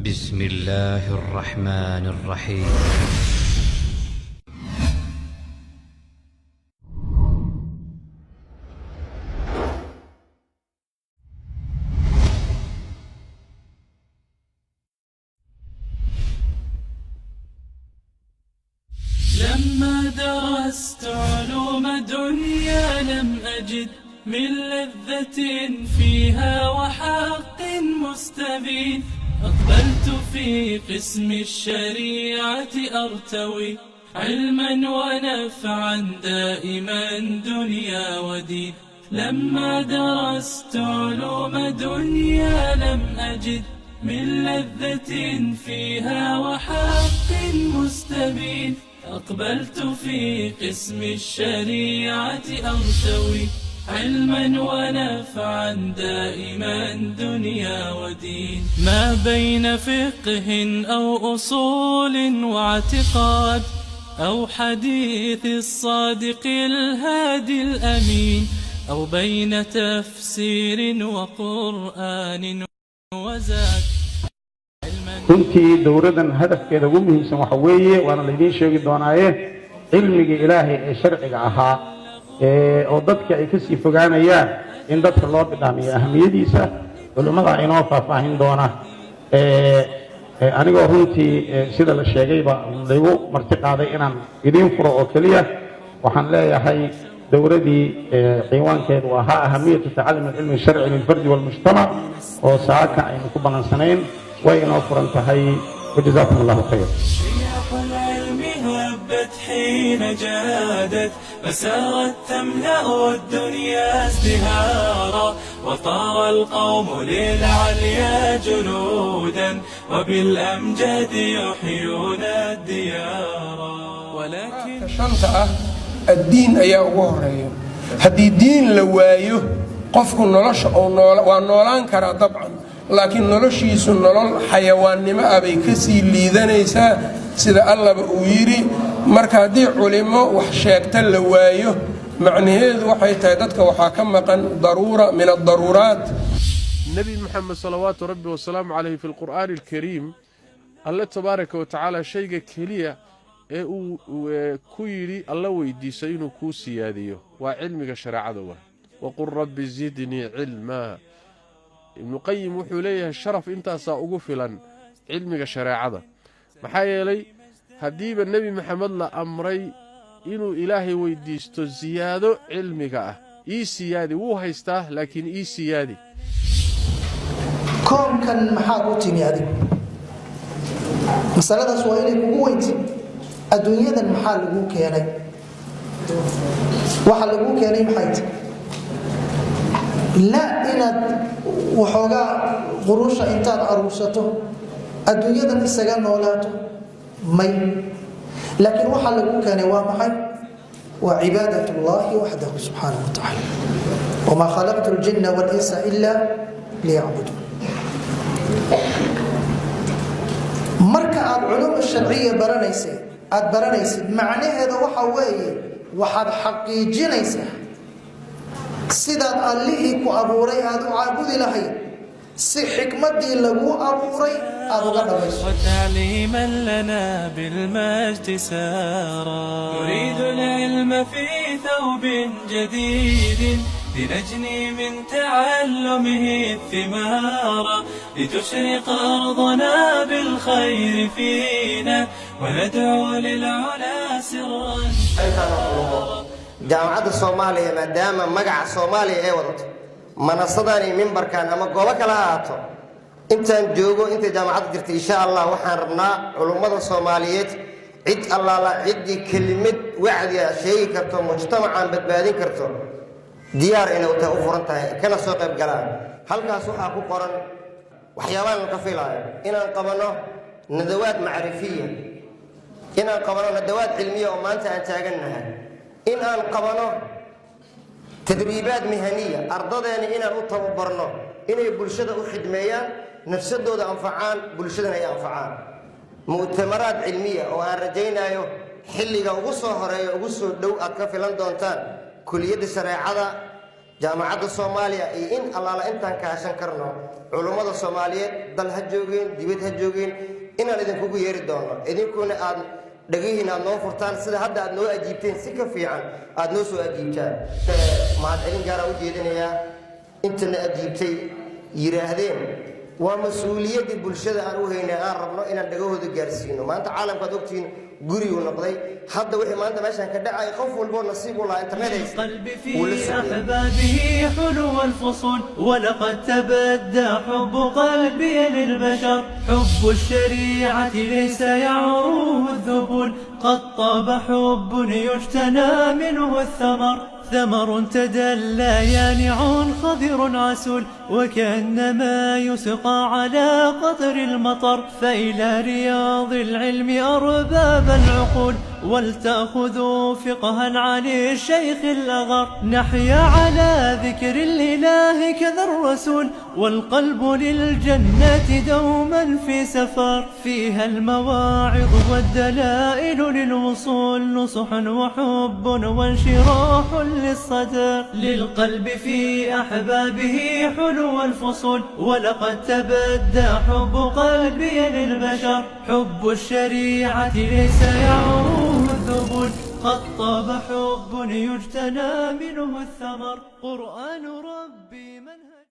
بسم الله الرحمن الرحيم. لما درست علوم دنيا لم أجد من لذة فيها وحق مستبين، أقبلت في قسم الشريعة أرتوي علما ونفعا دائما دنيا ودين. لما درست علوم دنيا لم أجد من لذة فيها وحق مستبين، أقبلت في قسم الشريعة أرتوي علما ونفعا دائما دنيا ودين. ما بين فقه أو أصول واعتقاد أو حديث الصادق الهادي الأمين، أو بين تفسير وقرآن وزاد. runtii dowradan hadafkeeda ugu muhiimsan waxa weeye waana laydiin sheegi doonaaye cilmiga ilaahay ee sharciga ahaa oo dadka ay kasii fogaanayaan in dadka loo bidhaamiyo ahamiyadiisa culimmada inoo faahfaahin doona anigoo runtii sida la sheegayba laygu marti qaaday inaan idiin furo oo keliya waxaan leeyahay dowradii ciwaankeedu ahaa ahamiyatu tacallum alcilmi sharci lilfardi walmujtamac oo saaka aynu ku ballansanayn way inoo furan tahay wajazaakum allahu khayr. رياح العلم هبت حين جادت فسارت تملأ الدنيا ازدهارا، وطار القوم للعليا جنودا وبالأمجاد يحيون الديارا. ولكن شنطة الدين أيا وهرية هدي الدين لوايه قفك نلش أو ونولان كرا طبعا، laakiin noloshiisu nolol xayawaannimo ah bay ka sii liidanaysaa sida allaba uu yidhi. marka haddii culimo wax sheegta la waayo macnaheedu waxay tahay dadka waxaa ka maqan daruura min addaruuraat. النبي محمد صلوات ربي والسلام عليه في القرآن الكريم الله تبارك وتعالى شيء كليا كيري الله ويديسا إنه كو سياديه وعلمك شرع وقل رب زدني علما. ابن قيم wuxuu leeyahay sharaf intaasa ugu filan cilmiga shariicada maxaa yeelay hadiiba nabi maxamed la amray inuu ilaahay weydiisto ziyaado cilmiga ah ii siyaadi wuu haystaa laakiin ii siyaadi koonkan maxaa u timi adigu masaladaas waa inay kugu weynti adduunyadan maxaa lagu keenay waxa lagu keenay maxay لا inaad waxoogaa quruusha intaad aruursato adduunyadan isaga noolaato may laakiin waxa lagu keenay waa maxay waa cibaadatu llahi waxdahu subxaanahu wa tacaala wamaa khalaqtu ljinna walinsa ila liyacbuduun. marka aad culum sharciya baranaysid macnaheeda waxa weeye waxaad xaqiijinaysaa sidaad allihii ku abuuray aad u caabudi lahayd si xikmadii lagu abuuray aad uga dhamayso. وتعليما لنا بالمجد سارا، نريد العلم في ثوب جديد لنجني من تعلمه الثمارا، لتشرق أرضنا بالخير فينا وندعو للعلا سرا. jaamacadda Soomaaliya maadaama magaca Soomaaliya ay wadato manasadani minbarkan ama goobo kala ahaato intaan joogo inta jaamacadda jirtay insha Allah waxaan rabnaa culimada Soomaaliyeed cid allaala cidii kelimad wacdi ah sheegi karto mujtamacaan badbaadin karto diyaar inay u furan tahay kana soo qayb galaan. halkaas waxaa ku qoran waxyaabaha ka filayo inaan qabano nadawaad macrifiya, inaan qabano nadawaad cilmiya oo maanta aan taaganahay, in aan qabano tadriibaad mihaniya ardadeena inaan u tababarno inay bulshada u khidmeeyaan nafsadooda anfacaan bulshadana ay anfacaan, mu'tamaraad cilmiya oo aan rajaynayo xilliga ugu soo horeeyo ugu soo dhow aad ka filan doontaan kuliyadda shareecada jaamacadda Soomaaliya iyo in allaala intaan kaashan karno culummada Soomaaliyeed dal ha joogeen dibad ha joogeen inaan idinkugu yeeri doono idinkuna aad dhagihiin aad noo furtaan sida hadda aad noo ajiibteen si ka fiican aad noo soo ajiibtaan mahadcelin gaar ah u jeedinayaa intana ajiibtay yiraahdeen waa mas'uuliyadda bulshada aan u haynay aan rabno inaan dhagahooda gaarsiino maanta caalamka aad ogtiin guri uu noqday hadda wixii maanta meeshan ka dhacay qof walba nasiib u lahaa internet قلبي في أحبابه حلو الفصول ولقد تبدى حب قلبي للبشر حب الشريعة ليس يعروه الذبول قد طاب حب يجتنى منه الثمر ثمر تدلى يانع خضر عسول وكأنما يسقى على قطر المطر فإلى رياض العلم أرباب العقول ولتأخذوا فقها عن الشيخ الأغر نحيا على ذكر الإله كذا الرسول والقلب للجنة دوما في سفر فيها المواعظ والدلائل للوصول نصح وحب وانشراح للصدر للقلب في أحبابه حلو الفصول ولقد تبدى حب قلبي للبشر حب الشريعة ليس يعروه الذبول قد طاب حب يجتنى منه الثمر قرآن ربي منهج